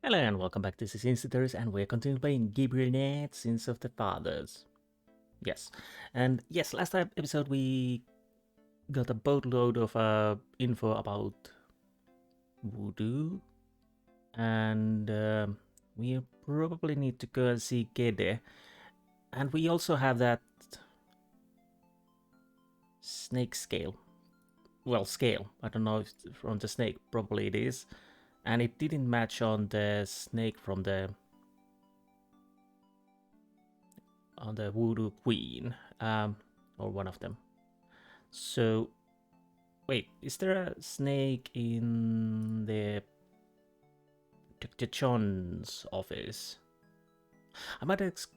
Hello and welcome back. This is Insti, and we're continuing playing Gabriel Knight, Sins of the Fathers. Yes, and yes, last episode we got a boatload of info about Voodoo, and we probably need to go and see Gede. And we also have that snake scale. Well, scale. I don't know if it's from the snake, probably it is. And it didn't match on the snake from the Voodoo Queen, or one of them. So, wait, is there a snake in the Dr. John's office? I might as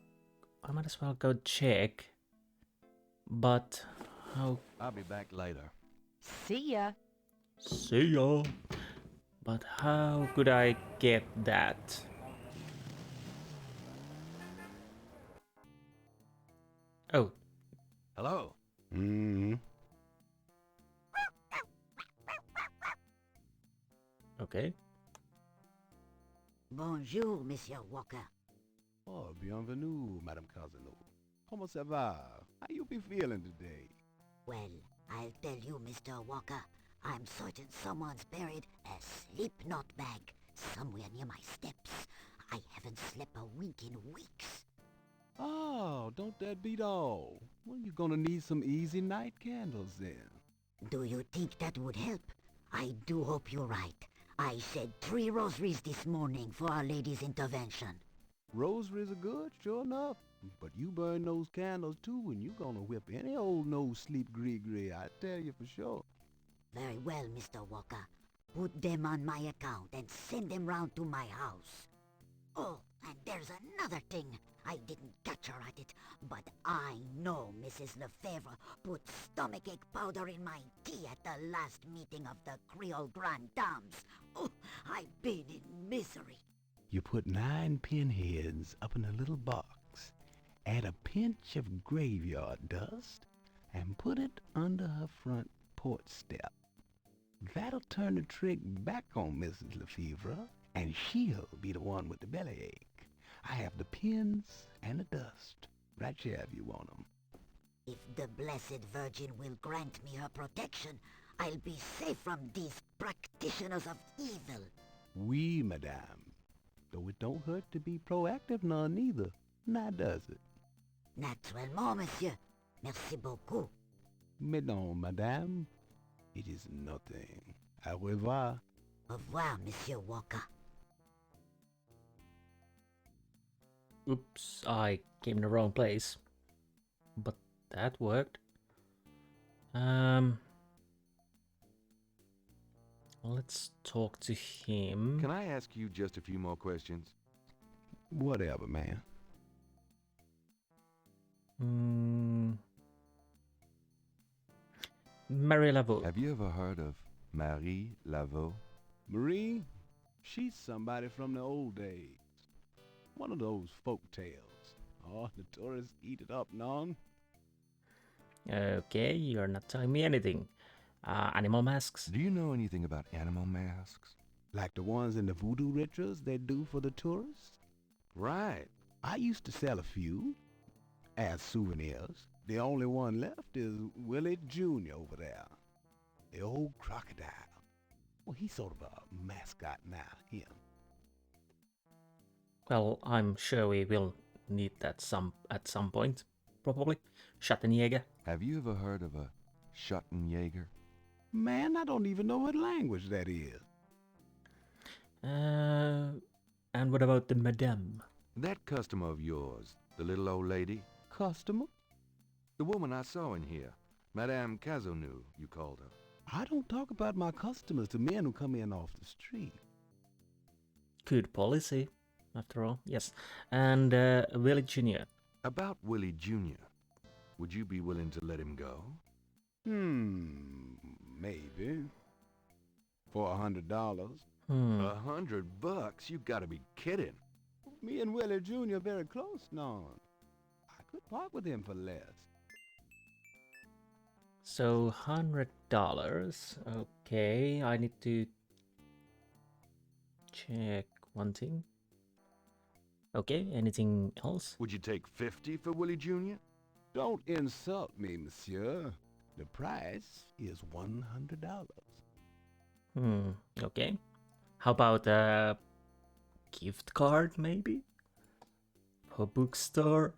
well go check, but how? I'll be back later. See ya. See ya. But how could I get that? Oh. Hello. Okay. Bonjour, Monsieur Walker. Oh, bienvenue, Madame Casino. Comment ça va? How you be feeling today? Well, I'll tell you, Mr. Walker, I'm certain someone's buried a sleep knot bag somewhere near my steps. I haven't slept a wink in weeks. Oh, don't that beat all? Well, you're gonna need some easy night candles then. Do you think that would help? I do hope you're right. I said 3 rosaries this morning for Our Lady's intervention. Rosaries are good, sure enough. But you burn those candles too, and you're gonna whip any old no-sleep gree-gree, I tell you for sure. Very well, Mr. Walker. Put them on my account and send them round to my house. Oh, and there's another thing. I didn't catch her at it, but I know Mrs. Lefebvre put stomachache powder in my tea at the last meeting of the Creole Grand Dames. Oh, I've been in misery. You put 9 pinheads up in a little box, add a pinch of graveyard dust, and put it under her front porch step. That'll turn the trick back on Mrs. Lefebvre, and she'll be the one with the bellyache. I have the pins and the dust right here if you want 'em. If the Blessed Virgin will grant me her protection, I'll be safe from these practitioners of evil. Oui, madame. Though it don't hurt to be proactive none neither, now does it? Naturellement, monsieur. Merci beaucoup. Mais non, madame. It is nothing. Au revoir. Au revoir, Monsieur Walker. Oops, I came in the wrong place. But that worked. Let's talk to him. Can I ask you just a few more questions? Whatever, man. Marie Laveau. Have you ever heard of Marie Laveau? Marie, she's somebody from the old days. One of those folk tales. Oh, the tourists eat it up, non? Okay, you're not telling me anything. Animal masks? Do you know anything about animal masks? Like the ones in the voodoo rituals they do for the tourists? Right. I used to sell a few as souvenirs. The only one left is Willie Jr. over there. The old crocodile. Well, he's sort of a mascot now, him. Well, I'm sure we will need that at some point, probably. Schattenjäger. Have you ever heard of a Schottenjäger? Man, I don't even know what language that is. And what about the Madame? That customer of yours, the little old lady? Customer? The woman I saw in here. Madame Cazonou, you called her. I don't talk about my customers to men who come in off the street. Good policy, after all. Yes. And Willie Jr. About Willie Jr. Would you be willing to let him go? Maybe. For $100. $100? You gotta be kidding. Me and Willie Jr. very close now. I could part with him for less. So $100. Okay, I need to check one thing. Okay, anything else? Would you take 50 for Willie Jr.? Don't insult me, monsieur. The price is $100. Okay. How about a gift card, maybe? For bookstore?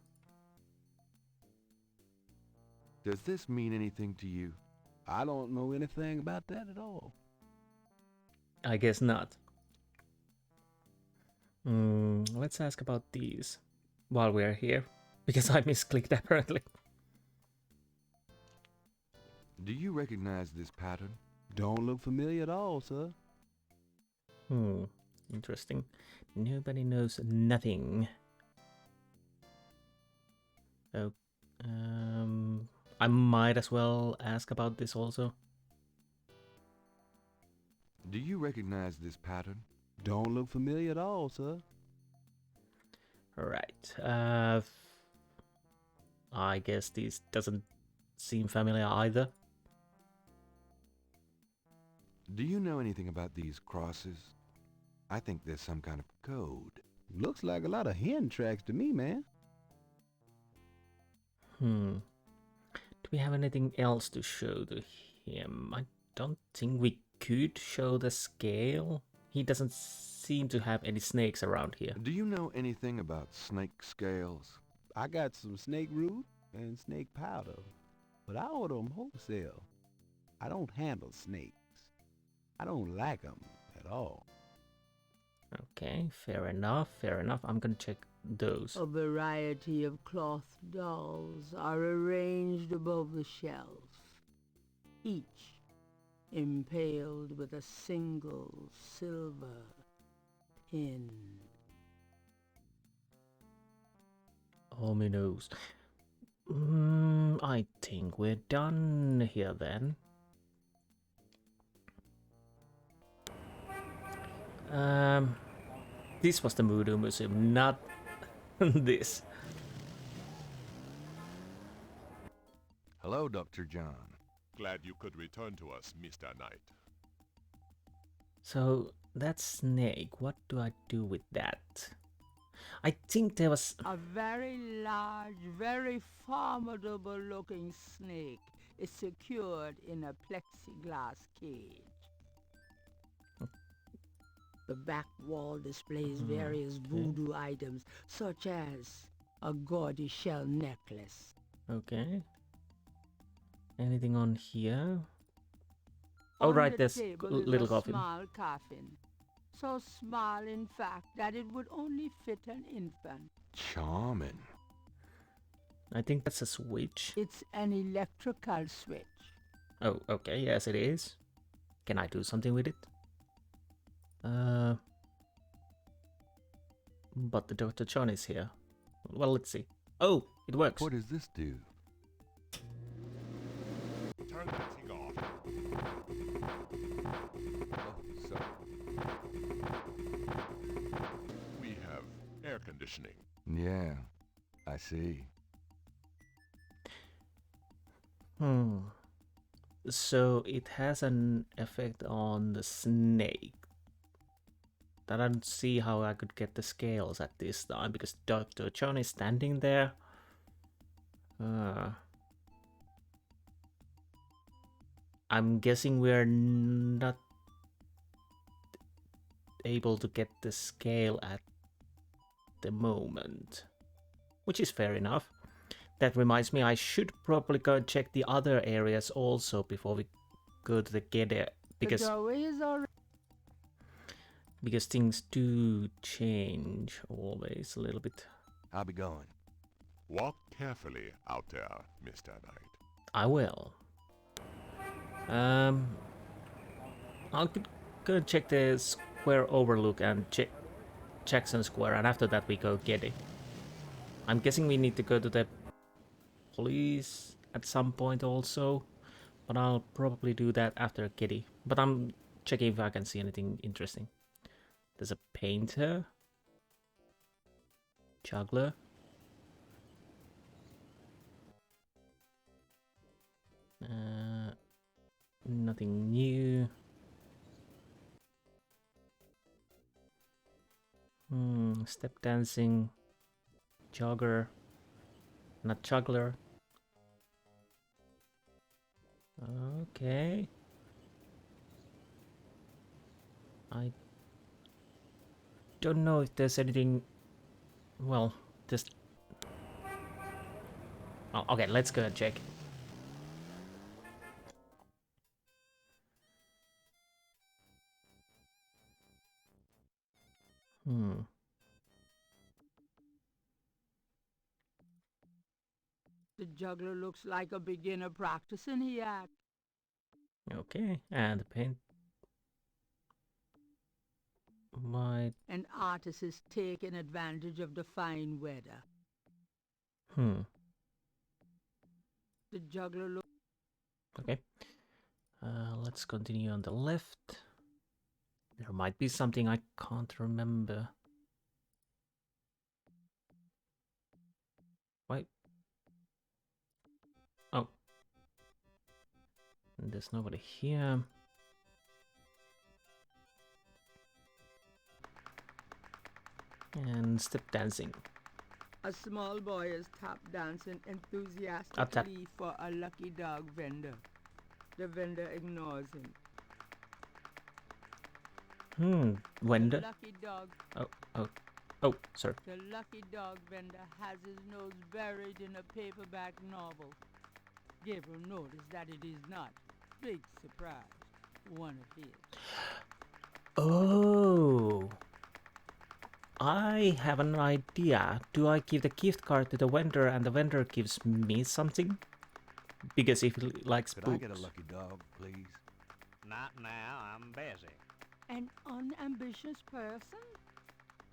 Does this mean anything to you? I don't know anything about that at all. I guess not. Let's ask about these while we're here. Because I misclicked apparently. Do you recognize this pattern? Don't look familiar at all, sir. Interesting. Nobody knows nothing. Oh, I might as well ask about this also. Do you recognize this pattern? Don't look familiar at all, sir. Right. I guess this doesn't seem familiar either. Do you know anything about these crosses? I think there's some kind of code. Looks like a lot of hen tracks to me, man. Do we have anything else to show to him? I don't think we could show the scale. He doesn't seem to have any snakes around here. Do you know anything about snake scales? I got some snake root and snake powder, but I order them wholesale. I don't handle snakes. I don't like them at all. Okay, fair enough, fair enough. I'm gonna check those. A variety of cloth dolls are arranged above the shelf, each impaled with a single silver pin. Ominous. I think we're done here then. This was the Voodoo Museum, not this. Hello, Dr. John. Glad you could return to us, Mr. Knight. So, that snake, what do I do with that? I think there was... A very large, very formidable looking snake is secured in a plexiglass cage. The back wall displays various voodoo items, such as a gaudy shell necklace. Okay. Anything on here? Oh, On right, the there's table little is a coffin. small coffin. So small, in fact, that it would only fit an infant. Charming. I think that's a switch. It's an electrical switch. Oh, okay, yes it is. Can I do something with it? But the Dr. John is here. Well, let's see. Oh, it works. What does this do? Turn that thing off. Oh, sorry. We have air conditioning. Yeah, I see. So it has an effect on the snake. I don't see how I could get the scales at this time because Dr. John is standing there. I'm guessing we're not able to get the scale at the moment, which is fair enough. That reminds me, I should probably go check the other areas also before we go to the Gede, because The doorway is already... because things do change always a little bit. I'll be going. Walk carefully out there, Mr. Knight. I will. I'll go check the Square Overlook and check Jackson Square, and after that we go Gede. I'm guessing we need to go to the police at some point also, but I'll probably do that after Gede. But I'm checking if I can see anything interesting. There's a painter, juggler. Nothing new. Step dancing, jogger, not juggler. Okay. I don't know if there's anything. Well, just. Oh, okay, let's go and check. The juggler looks like a beginner practicing he act. Okay, and the paint. Might. An artist is taking advantage of the fine weather. The juggler looks. Okay. Let's continue on the left. There might be something I can't remember. Wait. Oh. There's nobody here. And step dancing. A small boy is tap dancing enthusiastically for a lucky dog vendor. The vendor ignores him. Vendor? The lucky dog. Oh, sorry. The lucky dog vendor has his nose buried in a paperback novel. Gabriel noticed that it is not. Big surprise. One of his. Oh. I have an idea. Do I give the gift card to the vendor and the vendor gives me something? Because if he likes Could books. I get a lucky dog, please? Not now, I'm busy. An unambitious person?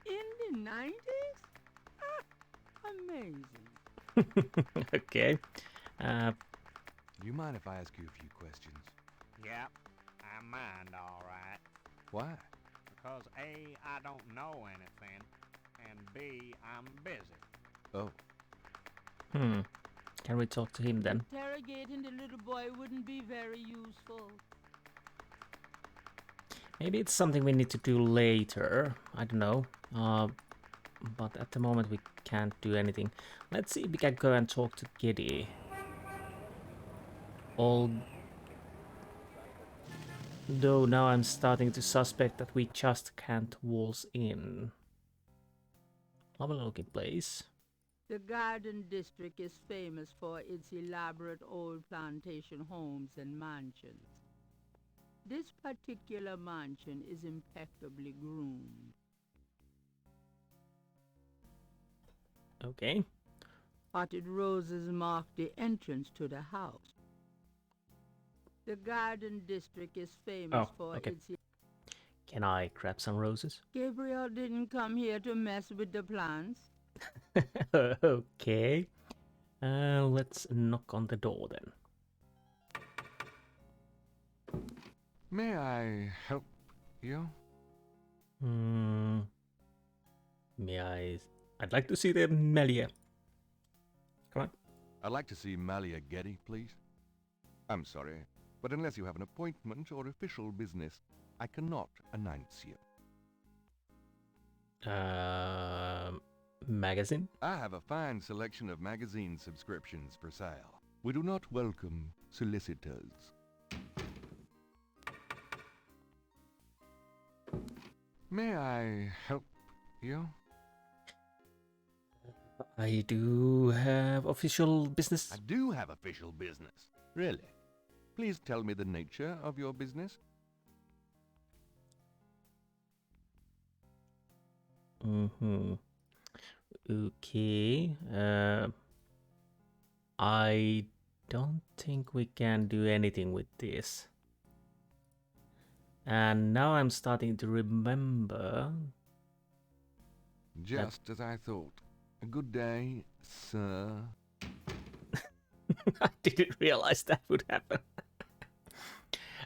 In the 90s? Amazing. Okay. Do you mind if I ask you a few questions? Yep, I mind all right. Why? Because A, I don't know anything, and B, I'm busy. Oh, Can we talk to him then? Interrogating the little boy wouldn't be very useful. Maybe it's something we need to do later. I don't know. But at the moment we can't do anything. Let's see if we can go and talk to Giddy. Although now I'm starting to suspect that we just can't waltz in. Lovely looking place. The Garden District is famous for its elaborate old plantation homes and mansions. This particular mansion is impeccably groomed. Okay. Potted roses mark the entrance to the house. The Garden District is famous for okay. its... Can I grab some roses? Gabriel didn't come here to mess with the plants. Okay. Let's knock on the door then. may I help you? May I? I'd like to see the Melia. Come on. I'd like to see Malia Getty, please. I'm sorry, but unless you have an appointment or official business, I cannot announce you. Magazine? I have a fine selection of magazine subscriptions for sale. We do not welcome solicitors. May I help you? I do have official business. I do have official business. Really? Please tell me the nature of your business. Okay. I don't think we can do anything with this. And now I'm starting to remember. Just as I thought. A good day, sir. I didn't realize that would happen.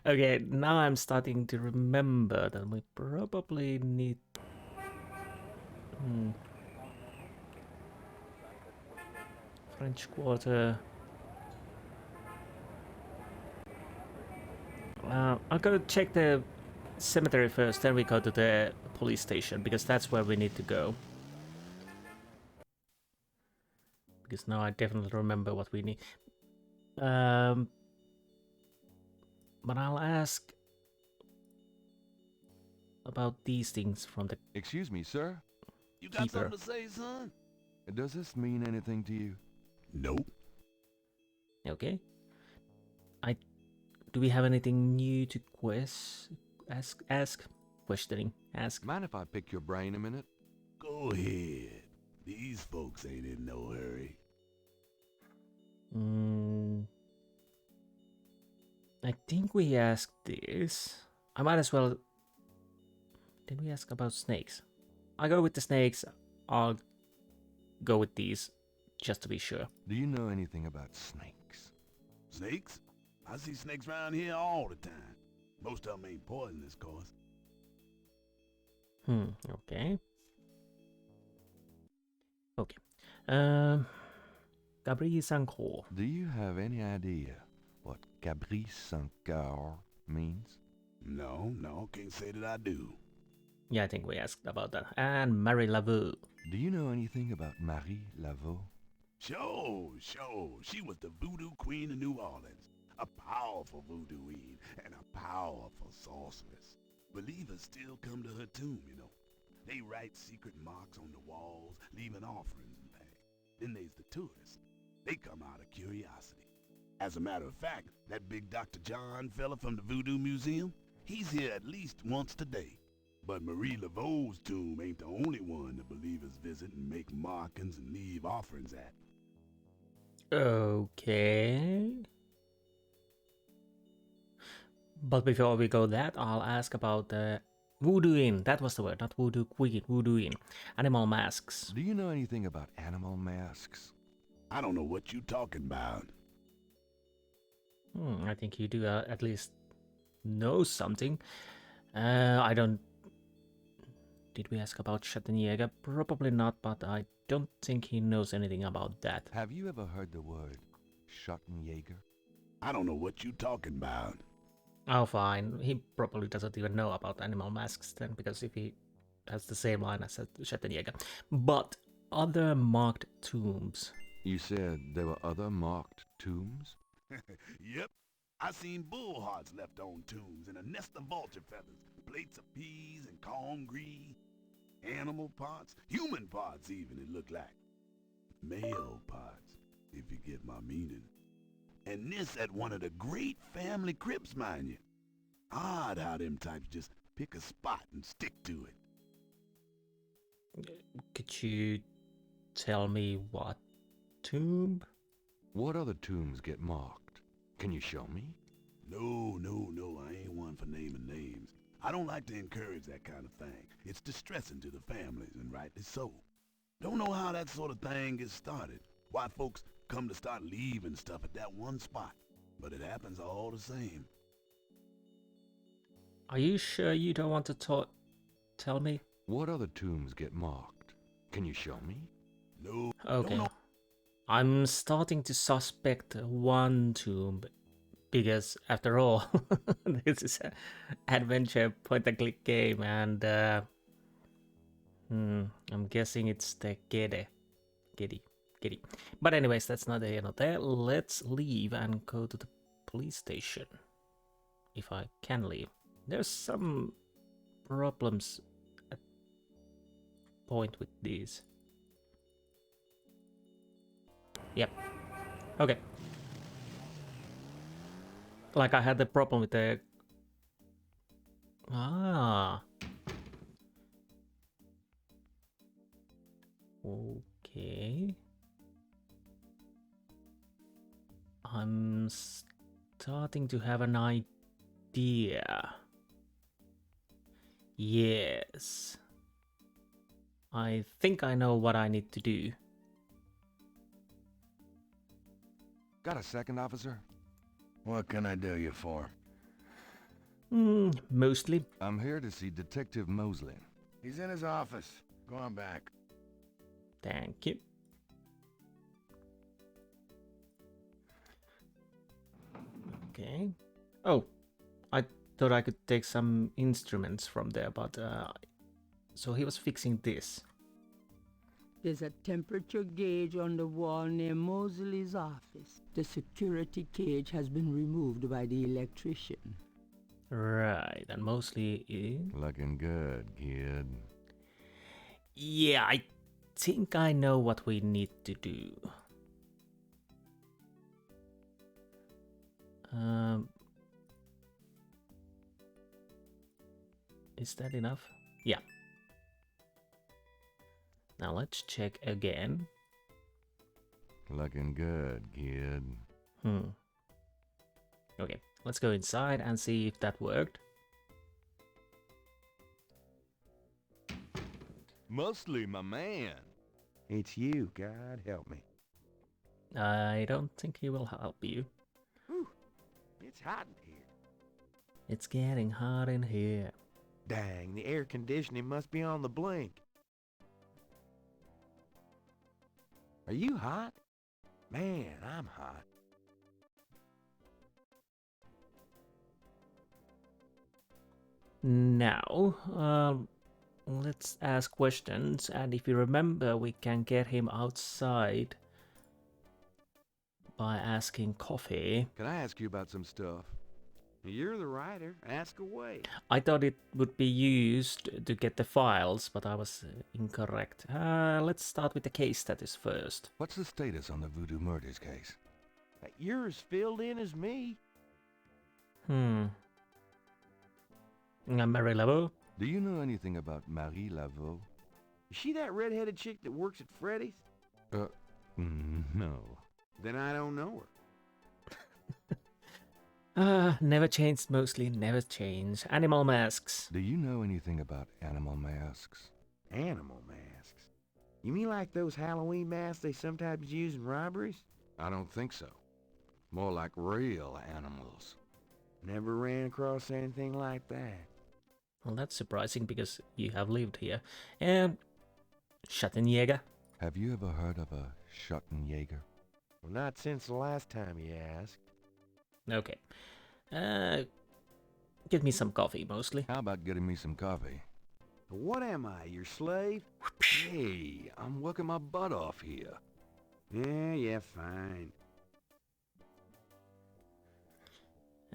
Okay, now I'm starting to remember that we probably need... French Quarter. I'm gonna check the cemetery first, then we go to the police station, because that's where we need to go. Because now I definitely remember what we need. But I'll ask about these things from the Excuse me, sir. You got keeper. something to say, son? Does this mean anything to you? Nope. Okay. Do we have anything new to ask? Questioning. Ask. Mind if I pick your brain a minute? Go ahead. These folks ain't in no hurry. I think we asked this. I might as well... Did we ask about snakes? I'll go with the snakes. I'll go with these, just to be sure. Do you know anything about snakes? Snakes? I see snakes around here all the time. Most of them ain't poisonous, of course. Okay. Okay. Gabriel Sanko. Do you have any idea what Caprice Sans Coeur means? No, can't say that I do. Yeah, I think we asked about that. And Marie Laveau. Do you know anything about Marie Laveau? Sure. She was the voodoo queen of New Orleans. A powerful voodooine and a powerful sorceress. Believers still come to her tomb, you know. They write secret marks on the walls, leaving offerings and things. Then there's the tourists. They come out of curiosity. As a matter of fact, that big Dr. John fella from the Voodoo Museum, he's here at least once today. But Marie Laveau's tomb ain't the only one the believers visit and make markings and leave offerings at. Okay. But before we go that, I'll ask about the voodooing. That was the word, not voodoo queen, voodooing. Animal masks. Do you know anything about animal masks? I don't know what you talking about. I think you do at least know something. I don't... Did we ask about Schattenjäger? Probably not, but I don't think he knows anything about that. Have you ever heard the word Schattenjäger? I don't know what you talking about. Oh, fine. He probably doesn't even know about animal masks then, because if he has the same line as Schattenjäger. But other marked tombs. You said there were other marked tombs? Yep. I seen bull hearts left on tombs and a nest of vulture feathers, plates of peas and corn grease, animal parts, human parts even, it looked like. Male parts, if you get my meaning. And this at one of the great family crypts, mind you. Odd how them types just pick a spot and stick to it. Could you tell me what tomb? What other tombs get marked? Can you show me? No, I ain't one for naming names. I don't like to encourage that kind of thing. It's distressing to the families, and rightly so. Don't know how that sort of thing gets started. Why folks come to start leaving stuff at that one spot. But it happens all the same. Are you sure you don't want to tell me? What other tombs get marked? Can you show me? No. Okay. No. I'm starting to suspect one tomb, because after all, this is an adventure point-and-click game, and I'm guessing it's the Getty. But anyways, that's not there. Let's leave and go to the police station, if I can leave. There's some problems at point with these. Yep. Okay. Like I had the problem with the... Okay. I'm starting to have an idea. Yes. I think I know what I need to do. Got a second, officer? What can I do you for? Mostly. I'm here to see Detective Mosely. He's in his office. Go on back. Thank you. Okay. Oh, I thought I could take some instruments from there, but so he was fixing this. There's a temperature gauge on the wall near Mosely's office. The security cage has been removed by the electrician. Right, and Mosely is... Looking good, kid. Yeah, I think I know what we need to do. Is that enough? Yeah. Now let's check again. Looking good, kid. Okay, let's go inside and see if that worked. Mostly, my man. It's you, God help me. I don't think he will help you. Whew, it's hot in here. It's getting hot in here. Dang, the air conditioning must be on the blink. Are you hot? Man, I'm hot. Now, let's ask questions, and if you remember, we can get him outside by asking Coffee. Can I ask you about some stuff? You're the writer. Ask away. I thought it would be used to get the files, but I was incorrect. Let's start with the case status first. What's the status on the Voodoo Murders case? You're as filled in as me. Mary Laveau? Do you know anything about Marie Laveau? Is she that red-headed chick that works at Freddy's? No. Then I don't know her. Never changed, mostly never changed. Animal masks. Do you know anything about animal masks? Animal masks? You mean like those Halloween masks they sometimes use in robberies? I don't think so. More like real animals. Never ran across anything like that. Well, that's surprising because you have lived here. And Schattenjäger. Have you ever heard of a Schattenjäger? Well, not since the last time you asked. Okay. Get me some coffee, mostly. How about getting me some coffee? What am I, your slave? Hey, I'm working my butt off here. Yeah, fine.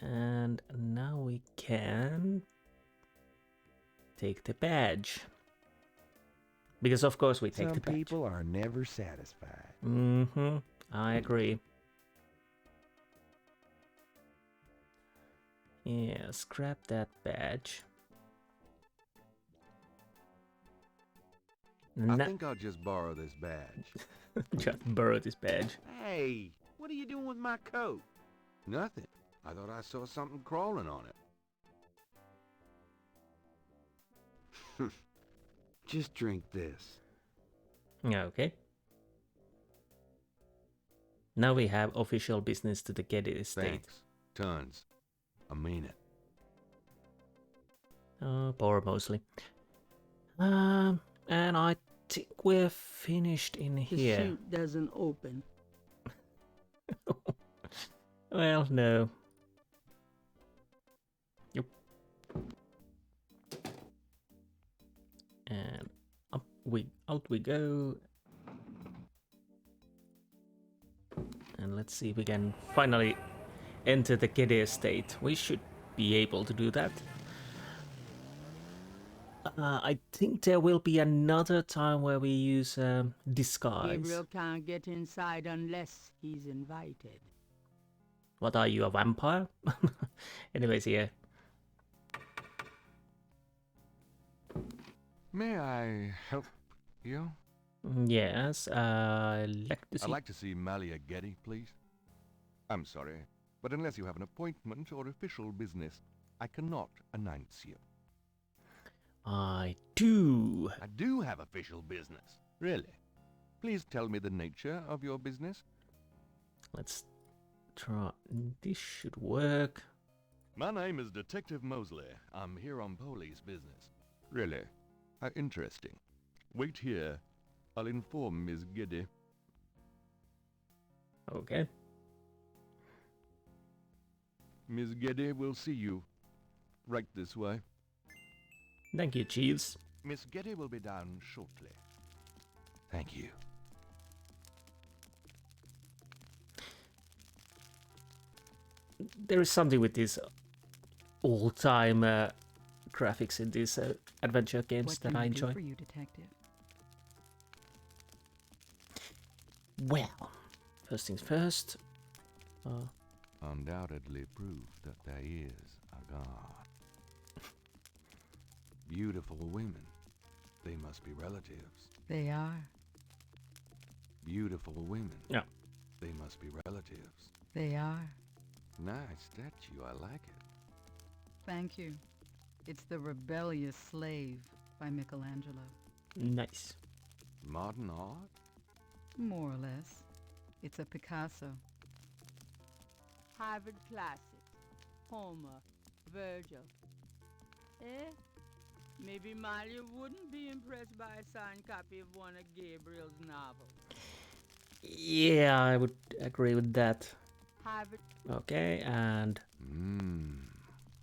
And now we can take the badge. Because of course we take Some the badge. people are never satisfied. I agree. Yeah, scrap that badge. I think I'll just borrow this badge. Just borrow this badge. Hey, what are you doing with my coat? Nothing. I thought I saw something crawling on it. Just drink this. Okay. Now we have official business to the Getty estate. Thanks. Tons. I mean it. Oh, poor Mosely. And I think we're finished in The here. chute doesn't open. Well, no. Yep. And out we go. And let's see if we can finally enter the Getty estate. We should be able to do that. I think there will be another time where we use disguise. Gabriel can't get inside unless he's invited. What are you, a vampire? Anyways, yeah. May I help you? Yes, I'd I'd like to see Malia Getty, please. I'm sorry, but unless you have an appointment or official business, I cannot announce you. I do. I do have official business. Really? Please tell me the nature of your business. Let's try. This should work. My name is Detective Mosely. I'm here on police business. Really? How interesting. Wait here. I'll inform Miss Getty. Okay. Miss Getty will see you. Right this way. Thank you, Jeeves. Miss Getty will be down shortly. Thank you. There is something with these all-time graphics in these adventure games What that can I I do enjoy. for you, Detective? Well, first things first. Undoubtedly proof that there is a God. Beautiful women. They must be relatives. They are. Beautiful women. Yeah. They must be relatives. They are. Nice statue, I like it. Thank you. It's The Rebellious Slave by Michelangelo. Nice. Modern art? More or less. It's a Picasso. Harvard classics. Homer, Virgil. Eh? Maybe Molly wouldn't be impressed by a signed copy of one of Gabriel's novels. Yeah, I would agree with that. Harvard. Okay, and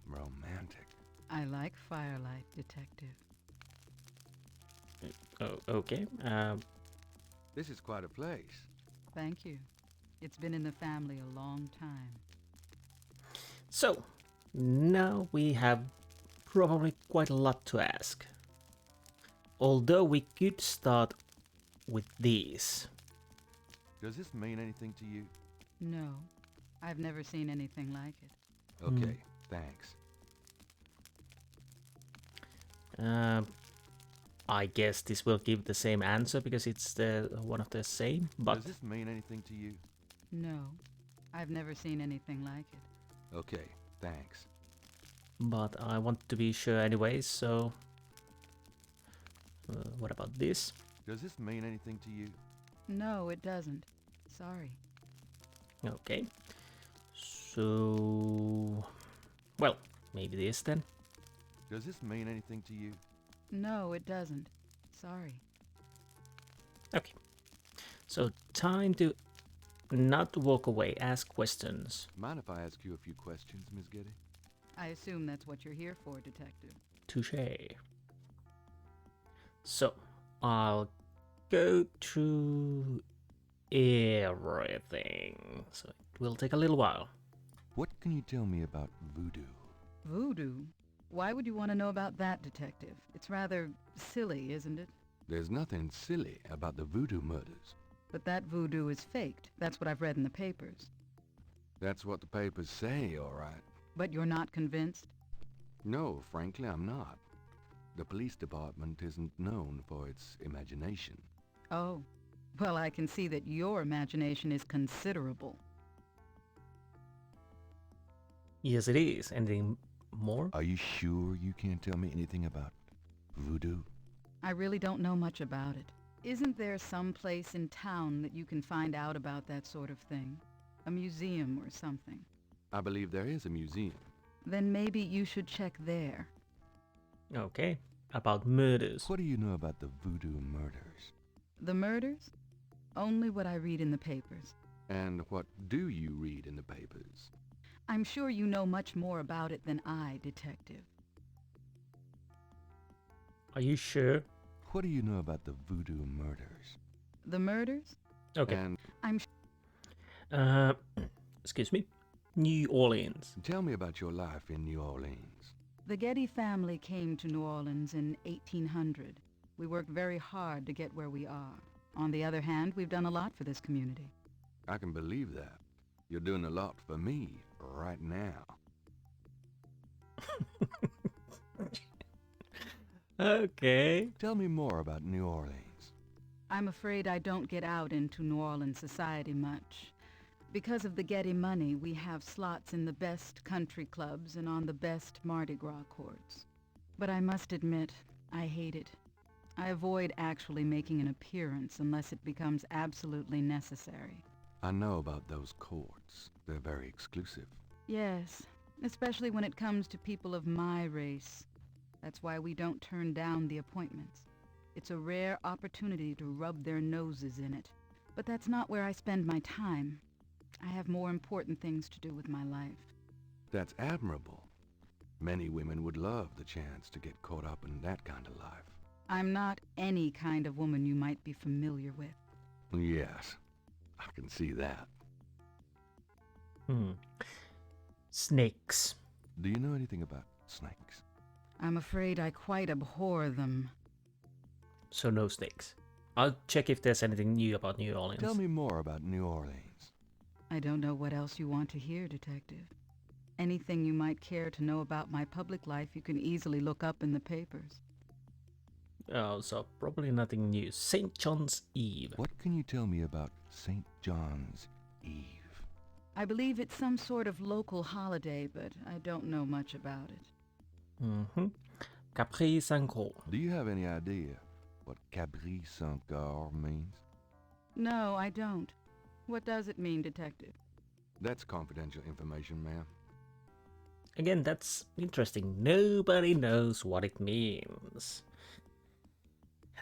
Romantic. I like Firelight, Detective. okay. This is quite a place. Thank you. It's been in the family a long time. So now we have probably quite a lot to ask. Although we could start with these. Does this mean anything to you? No, I've never seen anything like it. Okay, thanks. I guess this will give the same answer because it's the one of the same, but Does this mean anything to you? No, I've never seen anything like it. Okay, thanks. but I want to be sure anyways, so what about this? Does this mean anything to you? No, it doesn't. Sorry. Okay. So well, maybe this then. Does this mean anything to you? No, it doesn't. Sorry. Okay. So time to not walk away, ask questions. Mind if I ask you a few questions, Miss Getty? I assume that's what you're here for, Detective. Touché. So I'll go through everything. So it will take a little while. What can you tell me about voodoo? Voodoo? Why would you want to know about that, Detective? It's rather silly, isn't it? There's nothing silly about the Voodoo Murders. But that voodoo is faked. That's what I've read in the papers. That's what the papers say, all right. But you're not convinced? No, frankly, I'm not. The police department isn't known for its imagination. Oh. Well, I can see that your imagination is considerable. Yes, it is. Anything more? Are you sure you can't tell me anything about voodoo? I really don't know much about it. Isn't there some place in town that you can find out about that sort of thing? A museum or something? I believe there is a museum. Then maybe you should check there. Okay. About murders. What do you know about the Voodoo Murders? The murders? Only what I read in the papers. And what do you read in the papers? I'm sure you know much more about it than I, Detective. Are you sure? What do you know about the Voodoo Murders? The murders? Okay. And I'm Excuse me. New Orleans. tell me about your life in New Orleans. The Getty family came to New Orleans in 1800. We worked very hard to get where we are. On the other hand, we've done a lot for this community. I can believe that. You're doing a lot for me right now. Okay. Tell me more about New Orleans. I'm afraid I don't get out into New Orleans society much. Because of the Getty money, we have slots in the best country clubs and on the best Mardi Gras courts. But I must admit, I hate it. I avoid actually making an appearance unless it becomes absolutely necessary. I know about those courts. They're very exclusive. Yes, especially when it comes to people of my race. That's why we don't turn down the appointments. It's a rare opportunity to rub their noses in it. But that's not where I spend my time. I have more important things to do with my life. That's admirable. Many women would love the chance to get caught up in that kind of life. I'm not any kind of woman you might be familiar with. Yes, I can see that. Snakes. Do you know anything about snakes? I'm afraid I quite abhor them. So no snakes. I'll check if there's anything new about New Orleans. Tell me more about New Orleans. I don't know what else you want to hear, Detective. Anything you might care to know about my public life you can easily look up in the papers. Oh, so probably nothing new. St. John's Eve. What can you tell me about St. John's Eve? I believe it's some sort of local holiday, but I don't know much about it. Capri Saint-Gros. Do you have any idea what Cabri Saint-Gar means? No, I don't. What does it mean, Detective? That's confidential information, ma'am. Again, that's interesting. Nobody knows what it means.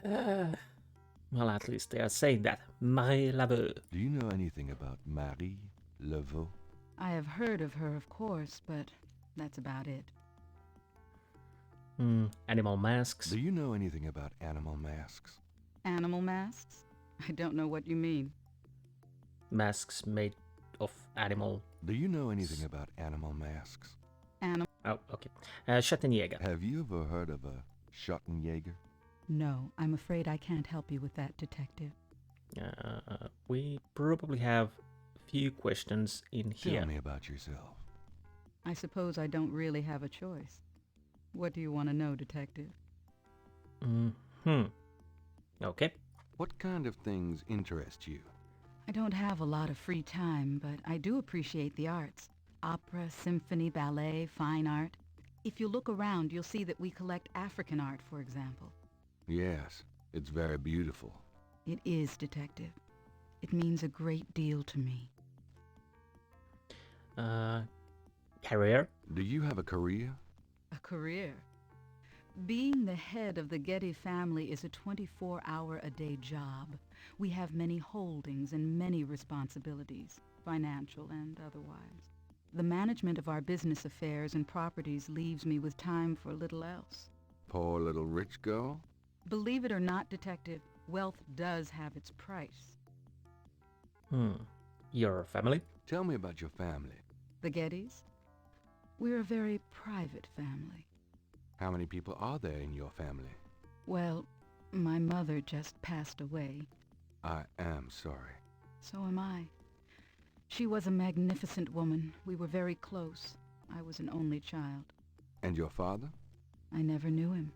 Well, at least they are saying that. Marie Laveau. Do you know anything about Marie Laveau? I have heard of her, of course, but that's about it. Animal masks. Do you know anything about animal masks? Animal masks? I don't know what you mean. Masks made of animal. Do you know anything about animal masks? Oh, okay. Schottenjäger. Have you ever heard of a Schottenjäger? No, I'm afraid I can't help you with that, Detective. We probably have a few questions in here. Tell me about yourself. I suppose I don't really have a choice. What do you want to know, Detective? Okay. What kind of things interest you? I don't have a lot of free time, but I do appreciate the arts. Opera, symphony, ballet, fine art. If you look around, you'll see that we collect African art, for example. Yes, it's very beautiful. It is, Detective. It means a great deal to me. Career. Do you have a career? A career? Being the head of the Getty family is a 24-hour-a-day job. We have many holdings and many responsibilities, financial and otherwise. The management of our business affairs and properties leaves me with time for little else. Poor little rich girl? Believe it or not, Detective, wealth does have its price. Your family? Tell me about your family. The Gettys? We're a very private family. How many people are there in your family? Well, my mother just passed away. I am sorry. So am I. She was a magnificent woman. We were very close. I was an only child. And your father? I never knew him.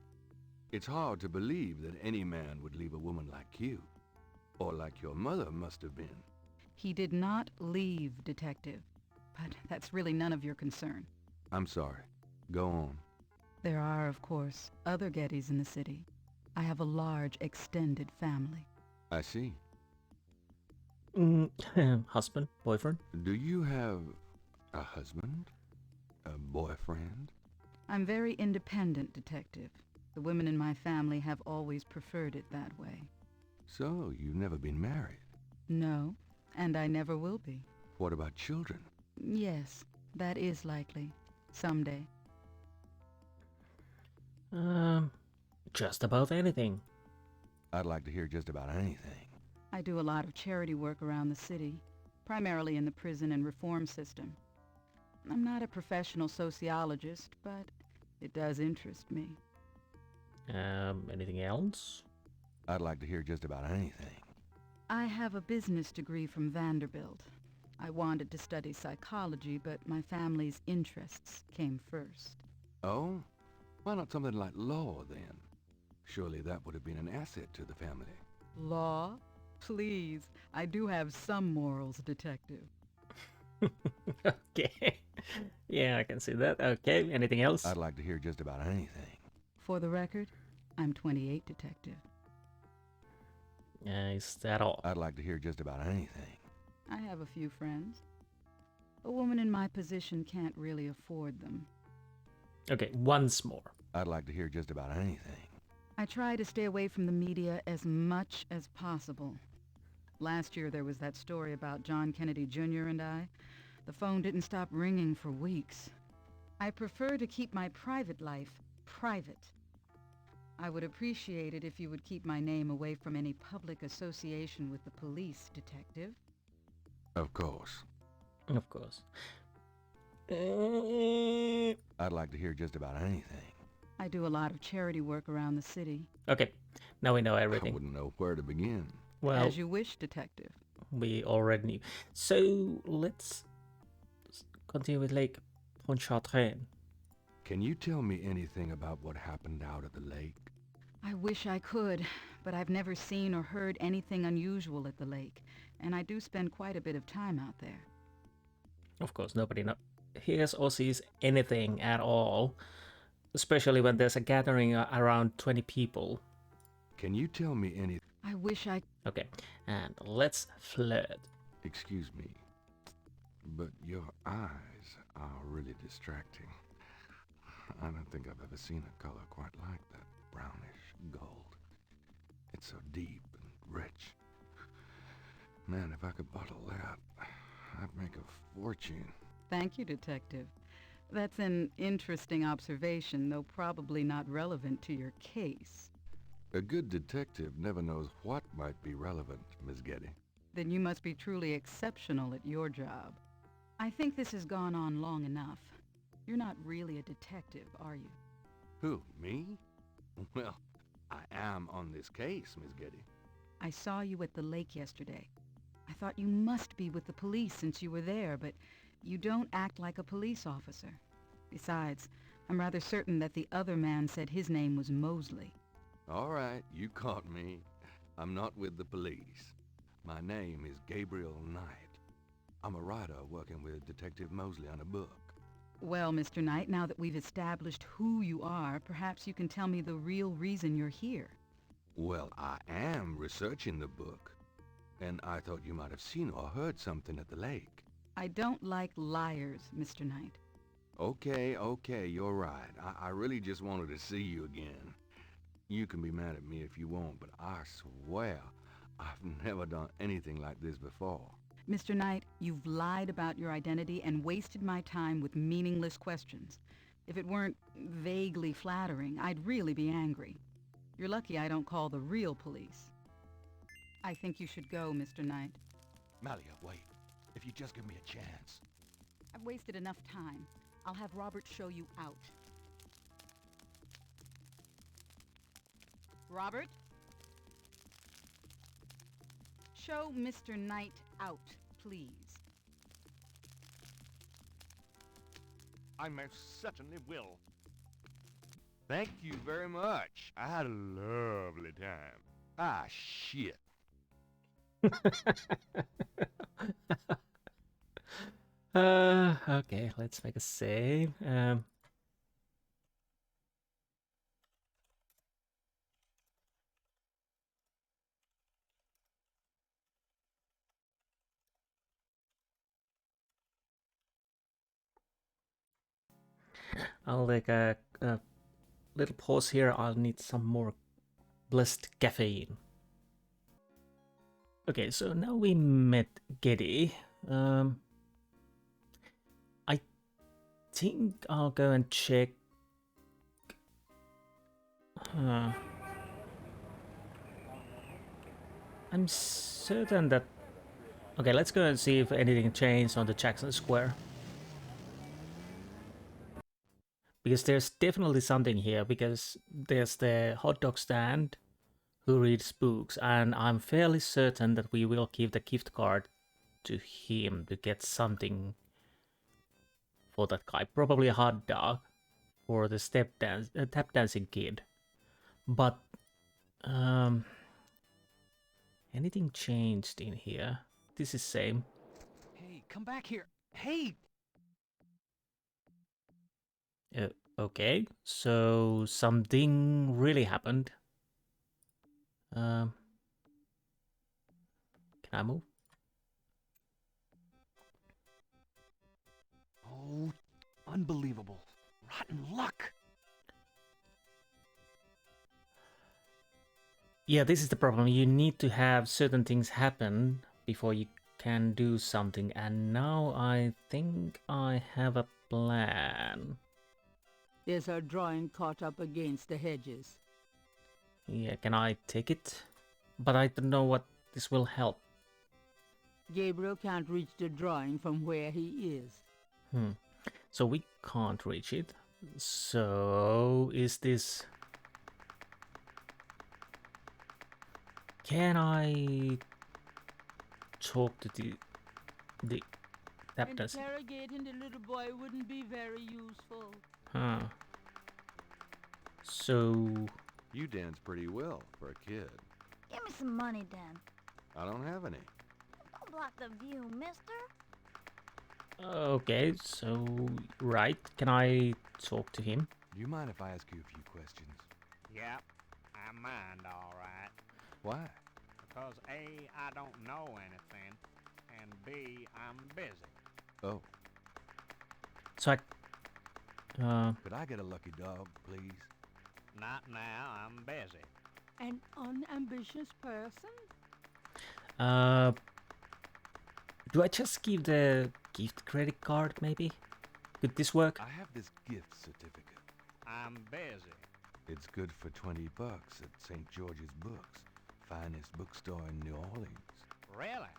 It's hard to believe that any man would leave a woman like you. Or like your mother must have been. He did not leave, Detective. But that's really none of your concern. I'm sorry. Go on. There are, of course, other Gettys in the city. I have a large, extended family. I see. Husband? Boyfriend? Do you have a husband? A boyfriend? I'm very independent, Detective. The women in my family have always preferred it that way. So, you've never been married? No, and I never will be. What about children? Yes, that is likely. Someday. Just about anything. I'd like to hear just about anything. I do a lot of charity work around the city, primarily in the prison and reform system. I'm not a professional sociologist, but it does interest me. Anything else? I'd like to hear just about anything. I have a business degree from Vanderbilt. I wanted to study psychology, but my family's interests came first. Oh? Why not something like law, then? Surely that would have been an asset to the family. Law? Please, I do have some morals, Detective. Okay. Yeah, I can see that. Okay, anything else? I'd like to hear just about anything. For the record, I'm 28, Detective. Is that all? I'd like to hear just about anything. I have a few friends. A woman in my position can't really afford them. Okay, once more. I'd like to hear just about anything. I try to stay away from the media as much as possible. Last year there was that story about John Kennedy Jr. and I. The phone didn't stop ringing for weeks. I prefer to keep my private life private. I would appreciate it if you would keep my name away from any public association with the police, Detective. Of course. Of course. I'd like to hear just about anything. I do a lot of charity work around the city. Okay, now we know I everything. wouldn't know where to begin. Well, As you wish, Detective. we already knew. So let's continue with Lake Pontchartrain. Can you tell me anything about what happened out at the lake? I wish I could, but I've never seen or heard anything unusual at the lake, and I do spend quite a bit of time out there. Of course, nobody hears or sees anything at all, especially when there's a gathering around 20 people. Can you tell me anything? I wish I... Okay, and let's flirt. Excuse me, but your eyes are really distracting. I don't think I've ever seen a color quite like that. Brownish gold. It's so deep and rich. Man, if I could bottle that, I'd make a fortune. Thank you, Detective. That's an interesting observation, though probably not relevant to your case. A good detective never knows what might be relevant, Miss Getty. Then you must be truly exceptional at your job. I think this has gone on long enough. You're not really a detective, are you? Who, me? Well, I am on this case, Miss Getty. I saw you at the lake yesterday. I thought you must be with the police since you were there, but you don't act like a police officer. Besides, I'm rather certain that the other man said his name was Mosely. All right, you caught me. I'm not with the police. My name is Gabriel Knight. I'm a writer working with Detective Mosely on a book. Well, Mr. Knight, now that we've established who you are, perhaps you can tell me the real reason you're here. Well, I am researching the book, and I thought you might have seen or heard something at the lake. I don't like liars, Mr. Knight. Okay, you're right. I really just wanted to see you again. You can be mad at me if you want, but I swear I've never done anything like this before. Mr. Knight, you've lied about your identity and wasted my time with meaningless questions. If it weren't vaguely flattering, I'd really be angry. You're lucky I don't call the real police. I think you should go, Mr. Knight. Malia, wait. If you just give me a chance. I've wasted enough time. I'll have Robert show you out. Robert? Show Mr. Knight out, please. I most certainly will. Thank you very much. I had a lovely time. Ah, shit. Okay, let's make a save. I'll take a little pause here. I'll need some more blessed caffeine. Okay, so now we met Getty. I think I'll go and check. I'm certain that... Okay, let's go and see if anything changed on the Jackson Square. Because there's definitely something here, because there's the hot dog stand who reads books, and I'm fairly certain that we will give the gift card to him to get something for that guy. Probably a hot dog for the tap dancing kid. But anything changed in here? This is same. Hey, come back here. Hey! Okay, so something really happened. Can I move? Oh, unbelievable. Rotten luck. Yeah, this is the problem. You need to have certain things happen before you can do something. And now I think I have a plan. There's her drawing caught up against the hedges. Yeah, can I take it? But I don't know what this will help. Gabriel can't reach the drawing from where he is. So we can't reach it. So is this... Can I talk to the captains? Interrogating the little boy wouldn't be very useful. Huh. So... You dance pretty well for a kid. Give me some money, Dan. I don't have any. Don't block the view, mister. Okay, so... Right, can I talk to him? Do you mind if I ask you a few questions? Yep, I mind all right. Why? Because A, I don't know anything, and B, I'm busy. Oh, So I... could I get a lucky dog, please? Not now, I'm busy. An unambitious person? Do I just give the gift credit card, maybe? Could this work? I have this gift certificate. I'm busy. It's good for $20 at St. George's Books, finest bookstore in New Orleans. Really?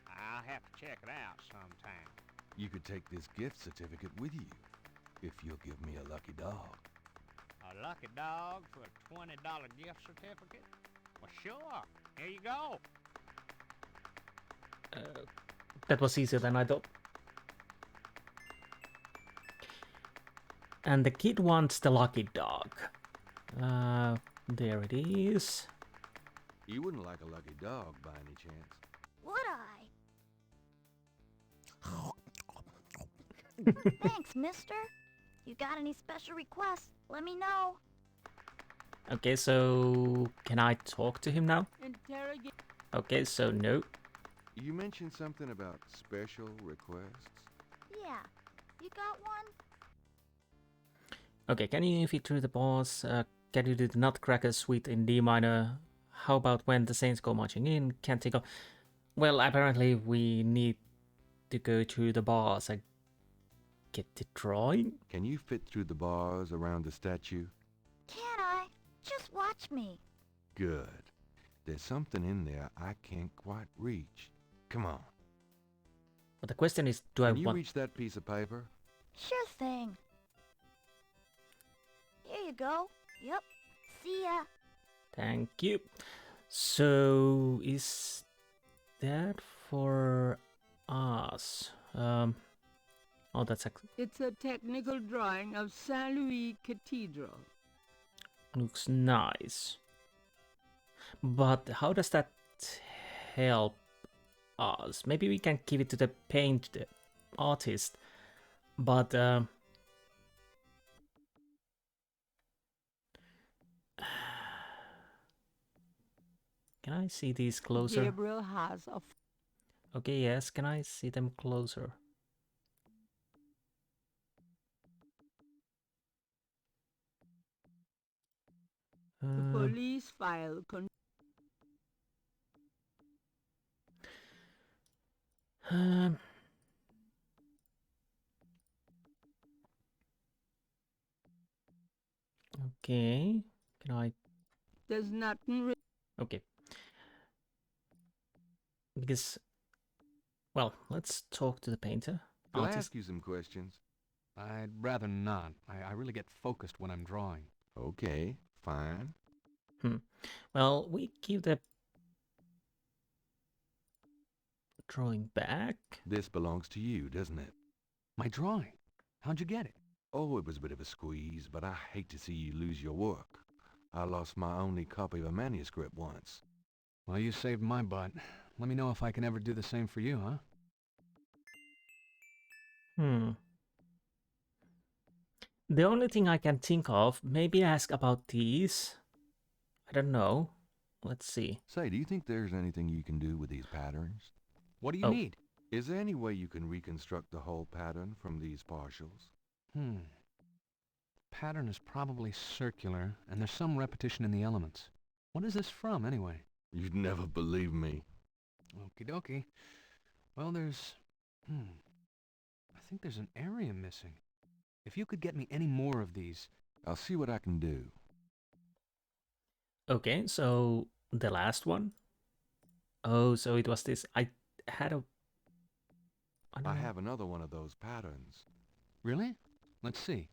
I'll have to check it out sometime. You could take this gift certificate with you, if you'll give me a lucky dog. A lucky dog for a $20 gift certificate? Well, sure. Here you go. That was easier than I thought. And the kid wants the lucky dog. There it is. You wouldn't like a lucky dog by any chance? Would I? Thanks, mister. You got any special requests? Let me know. Okay, so can I talk to him now? Interrogate. Okay, so no. You mentioned something about special requests. Yeah. You got one? Okay, can you fit through the boss? Can you do the Nutcracker Suite in D minor? How about When the Saints Go Marching In? Can't think of... Well, apparently we need to go through the bars and get the drawing. Can you fit through the bars around the statue? Can I? Just watch me. Good. There's something in there I can't quite reach. Come on. But the question is, do I Can you want... reach that piece of paper? Sure thing. Here you go. Yep. See ya. Thank you. So, is that for us? Oh, that's... It's a technical drawing of Saint Louis Cathedral. Looks nice. But how does that help us? Maybe we can give it to the paint artist. But... Can I see these closer? Gabriel has a... Okay, yes, can I see them closer? The police file Okay, can I... There's nothing... Okay. Because... Well, let's talk to the painter. Can I Artist. ask you some questions? I'd rather not. I really get focused when I'm drawing. Okay, fine. Well, we give the drawing back. This belongs to you, doesn't it? My drawing? How'd you get it? Oh, it was a bit of a squeeze, but I hate to see you lose your work. I lost my only copy of a manuscript once. Well, you saved my butt. Let me know if I can ever do the same for you, huh? The only thing I can think of, maybe ask about these. I don't know. Let's see. Say, do you think there's anything you can do with these patterns? What do you Oh. need? Is there any way you can reconstruct the whole pattern from these partials? Pattern is probably circular, and there's some repetition in the elements. What is this from, anyway? You'd never believe me. Okie dokie. Well, there's... I think there's an area missing. If you could get me any more of these... I'll see what I can do. Okay, so the last one. Oh, so it was this. I had a. I don't I know. have another one of those patterns. Really? Let's see.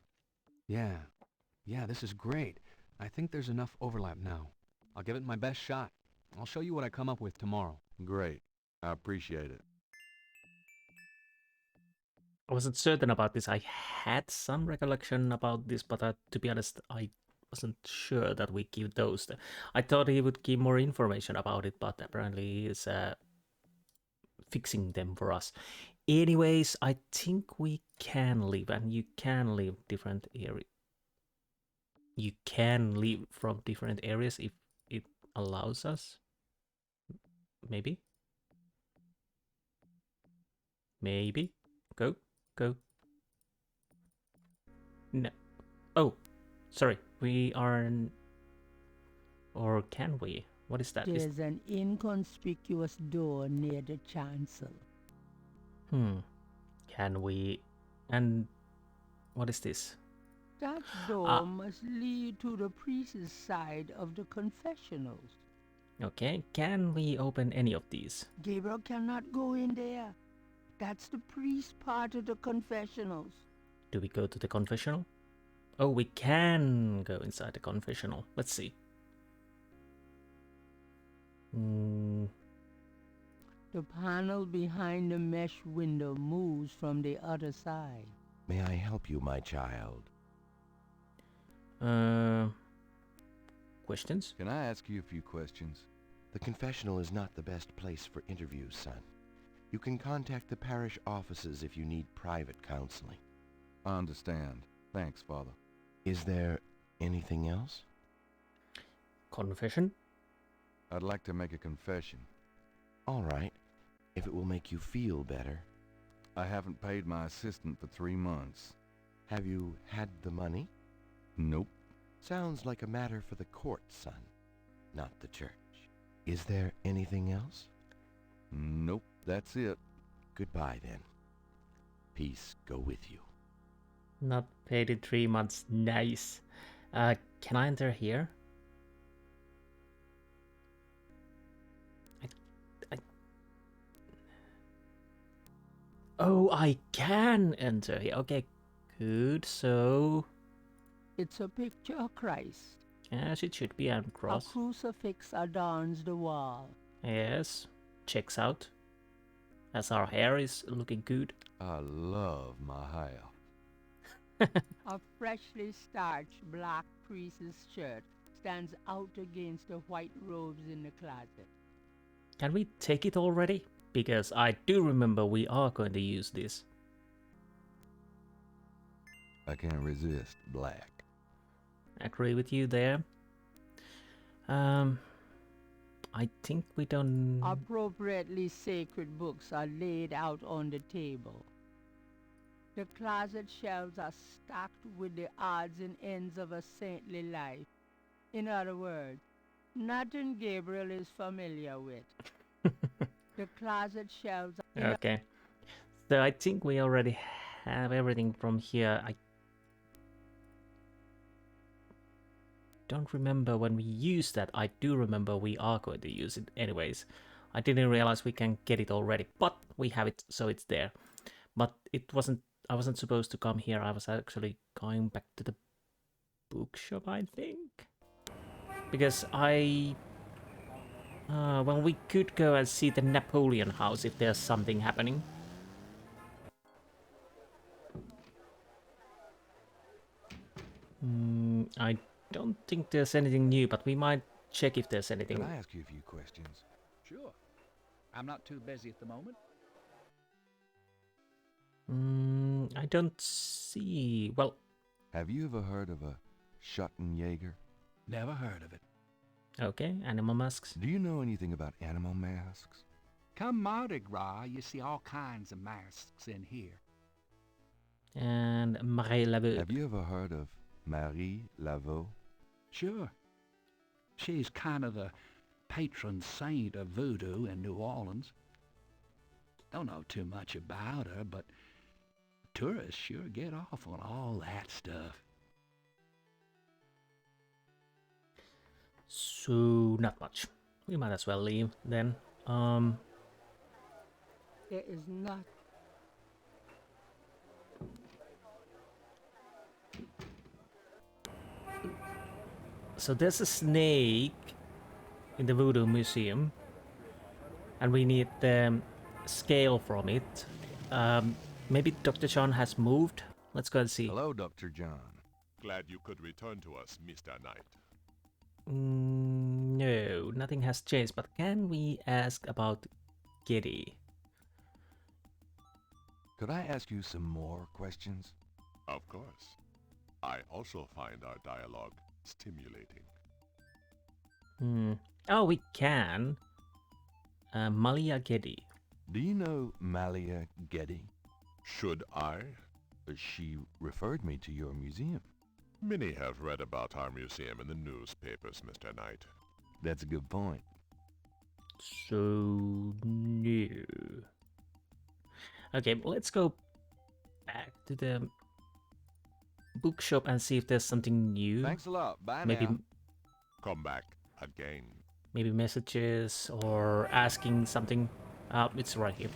Yeah. Yeah, this is great. I think there's enough overlap now. I'll give it my best shot. I'll show you what I come up with tomorrow. Great. I appreciate it. I wasn't certain about this. I had some recollection about this, but to be honest, I wasn't sure that we give those. I thought he would give more information about it, but apparently he's fixing them for us. Anyways, I think we can leave, and you can leave different areas. You can leave from different areas if it allows us. Maybe. Maybe. Go. Go. No. Oh, sorry. We are... Or can we? What is that? There's an inconspicuous door near the chancel. Can we... And what is this? That door must lead to the priest's side of the confessionals. Okay, can we open any of these? Gabriel cannot go in there. That's the priest part of the confessionals. Do we go to the confessional? Oh, we can go inside the confessional. Let's see. The panel behind the mesh window moves from the other side. May I help you, my child? Questions? Can I ask you a few questions? The confessional is not the best place for interviews, son. You can contact the parish offices if you need private counseling. I understand. Thanks, Father. Is there anything else? Confession? I'd like to make a confession. All right, if it will make you feel better. I haven't paid my assistant for 3 months. Have you had the money? Nope. Sounds like a matter for the court, son, not the church. Is there anything else? Nope, that's it. Goodbye, then. Peace go with you. Not paid in 3 months. Nice. Can I enter here? Oh, I can enter here. Okay, good. So... It's a picture of Christ. Yes, it should be on cross. A crucifix adorns the wall. Yes, checks out. As our hair is looking good. I love my hair. A freshly starched black priest's shirt stands out against the white robes in the closet. Can we take it already? Because I do remember we are going to use this. I can't resist black. Agree with you there. I think we don't... Appropriately sacred books are laid out on the table. The closet shelves are stacked with the odds and ends of a saintly life. In other words, nothing Gabriel is familiar with. The closet shelves are... Okay. So I think we already have everything from here. I don't remember when we used that. I do remember we are going to use it anyways. I didn't realize we can get it already, but we have it, so it's there. But it wasn't... I wasn't supposed to come here. I was actually going back to the bookshop, I think. Because I... well, we could go and see the Napoleon house if there's something happening. I don't think there's anything new, but we might check if there's anything. Can I ask you a few questions? Sure. I'm not too busy at the moment. I don't see... Well... Have you ever heard of a Schottenjäger? Never heard of it. Okay, animal masks. Do you know anything about animal masks? Come Mardi Gras, you see all kinds of masks in here. And Marie Laveau. Have you ever heard of Marie Laveau? Sure. She's kind of the patron saint of voodoo in New Orleans. Don't know too much about her, but Tourists sure get off on all that stuff. So, not much. We might as well leave then. There is not. So there's a snake in the Voodoo Museum, and we need the scale from it. Maybe Dr. John has moved? Let's go and see. Hello, Dr. John. Glad you could return to us, Mr. Knight. No, nothing has changed, but can we ask about Giddy? Could I ask you some more questions? Of course. I also find our dialogue stimulating. Oh, we can. Malia Giddy. Do you know Malia Getty? Should I? She referred me to your museum. Many have read about our museum in the newspapers, Mr. Knight. That's a good point. So, no. Okay, let's go back to the bookshop and see if there's something new. Thanks a lot. Bye Maybe now. Come back again. maybe messages or asking something. It's right here.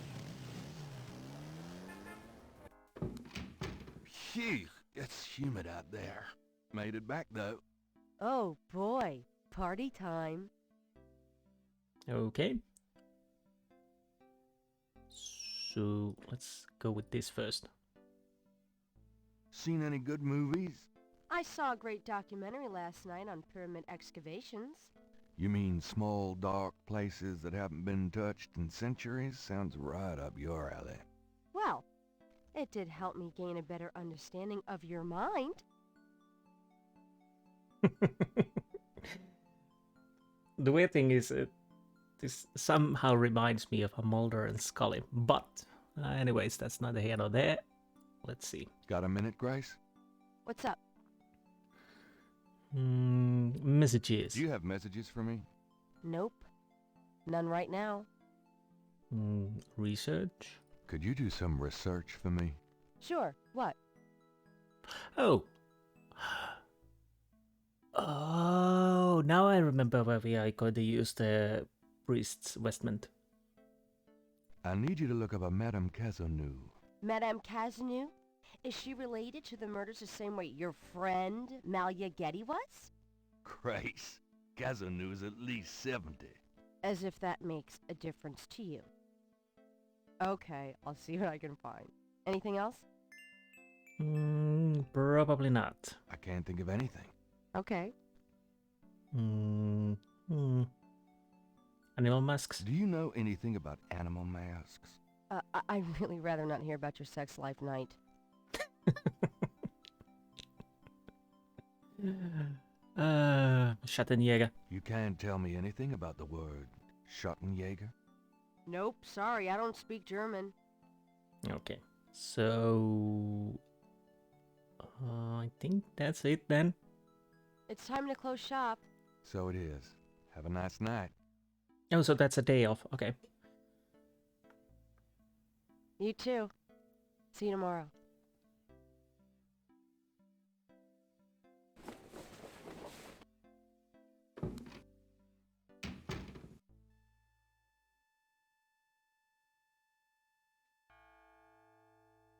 Phew, it's humid out there. Made it back though. Oh boy, party time. Okay. So let's go with this first. Seen any good movies? I saw a great documentary last night on pyramid excavations. You mean small, dark places that haven't been touched in centuries? Sounds right up your alley. Well, it did help me gain a better understanding of your mind. The weird thing is, this somehow reminds me of a Mulder and Scully, but anyways, that's neither here nor there. Let's see. Got a minute, Grace? What's up? Messages. Do you have messages for me? Nope. None right now. Research? Could you do some research for me? Sure. What? Oh. Oh, now I remember where we are going to use the priest's vestment. I need you to look up a Madame Cazeneuve. Madame Cazeneuve? Is she related to the murders the same way your friend, Malia Getty, was? Grace, Cazeneuve's at least 70. As if that makes a difference to you. Okay, I'll see what I can find. Anything else? Probably not. I can't think of anything. Okay. Animal masks? Do you know anything about animal masks? I'd really rather not hear about your sex life, Knight. Schattenjäger. You can't tell me anything about the word Schattenjäger? Nope, sorry, I don't speak German. Okay, so I think that's it then. It's time to close shop. So it is. Have a nice night. Oh, so that's a day off. Okay. You too. See you tomorrow.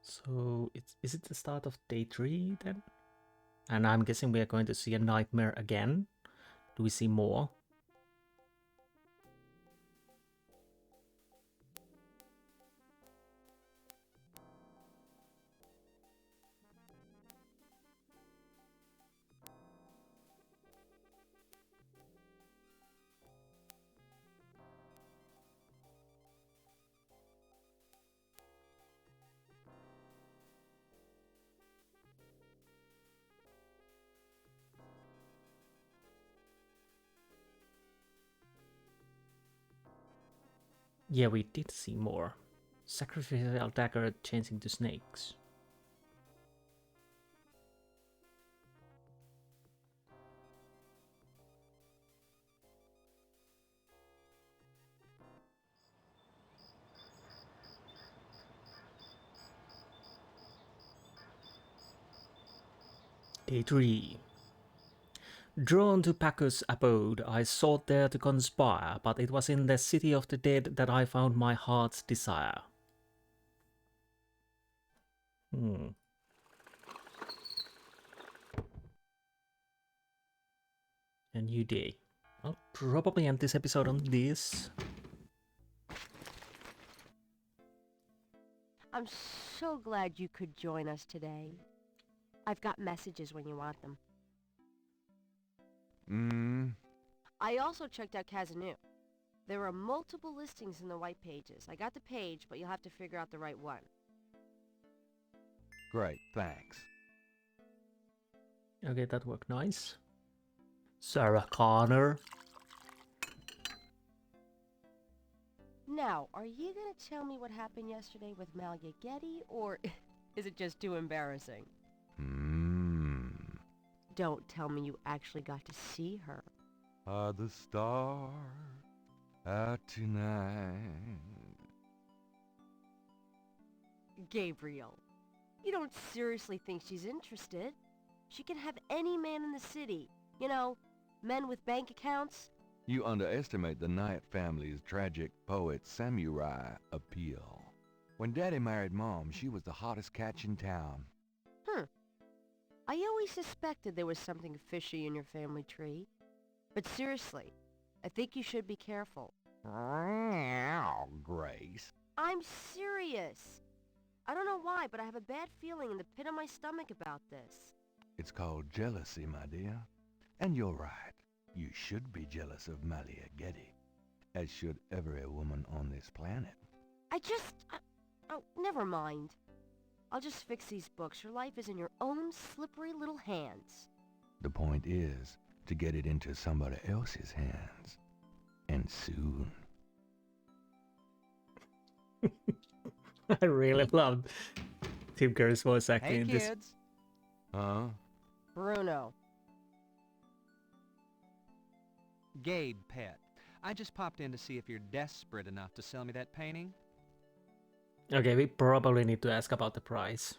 So is it the start of day 3 then? And I'm guessing we are going to see a nightmare again. Do we see more? Yeah, we did see more. Sacrificial dagger changing to snakes. Day 3. Drawn to Packer's abode, I sought there to conspire, but it was in the city of the dead that I found my heart's desire. A new day. I'll probably end this episode on this. I'm so glad you could join us today. I've got messages when you want them. I also checked out Kazanu. There are multiple listings in the white pages. I got the page, but you'll have to figure out the right one. Great, thanks. Okay, that worked nice. Sarah Connor. Now, are you gonna tell me what happened yesterday with Malia Getty, or is it just too embarrassing? Don't tell me you actually got to see her. Are the stars out tonight? Gabriel, you don't seriously think she's interested? She can have any man in the city. You know, men with bank accounts. You underestimate the Knight family's tragic poet samurai appeal. When Daddy married Mom, she was the hottest catch in town. I always suspected there was something fishy in your family tree. But seriously, I think you should be careful. Grace. I'm serious. I don't know why, but I have a bad feeling in the pit of my stomach about this. It's called jealousy, my dear. And you're right. You should be jealous of Malia Getty, as should every woman on this planet. Oh, never mind. I'll just fix these books. Your life is in your own slippery little hands. The point is to get it into somebody else's hands. And soon. I really loved Tim Curry's voice acting in this. Hey, kids. Bruno. Gabe, pet. I just popped in to see if you're desperate enough to sell me that painting. Okay, we probably need to ask about the price.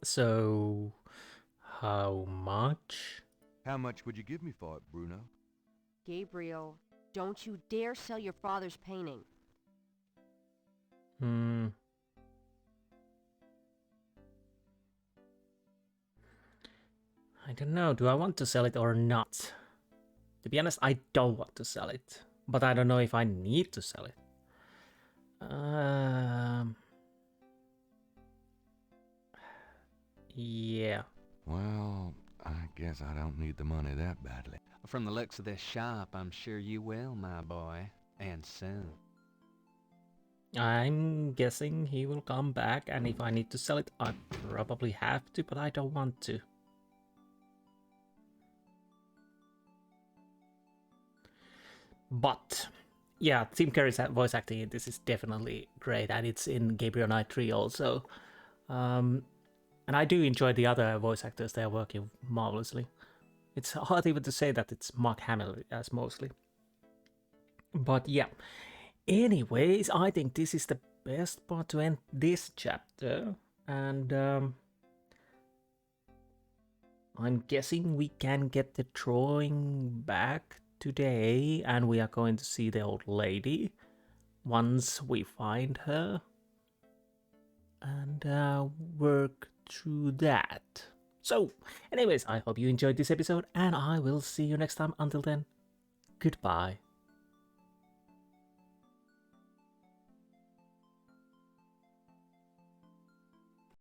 So, how much? How much would you give me for it, Bruno? Gabriel, don't you dare sell your father's painting. I don't know, do I want to sell it or not? To be honest, I don't want to sell it, but I don't know if I need to sell it. Yeah. Well, I guess I don't need the money that badly. From the looks of this shop, I'm sure you will, my boy. And soon. I'm guessing he will come back, and if I need to sell it, I probably have to, but I don't want to. But yeah, Tim Curry's voice acting in this is definitely great, and it's in Gabriel Knight 3 also. And I do enjoy the other voice actors, they are working marvelously. It's hard even to say that it's Mark Hamill as Mosely. But yeah, anyways, I think this is the best part to end this chapter, and I'm guessing we can get the drawing back today, and we are going to see the old lady once we find her, and work through that. So, anyways, I hope you enjoyed this episode, and I will see you next time. Until then, goodbye.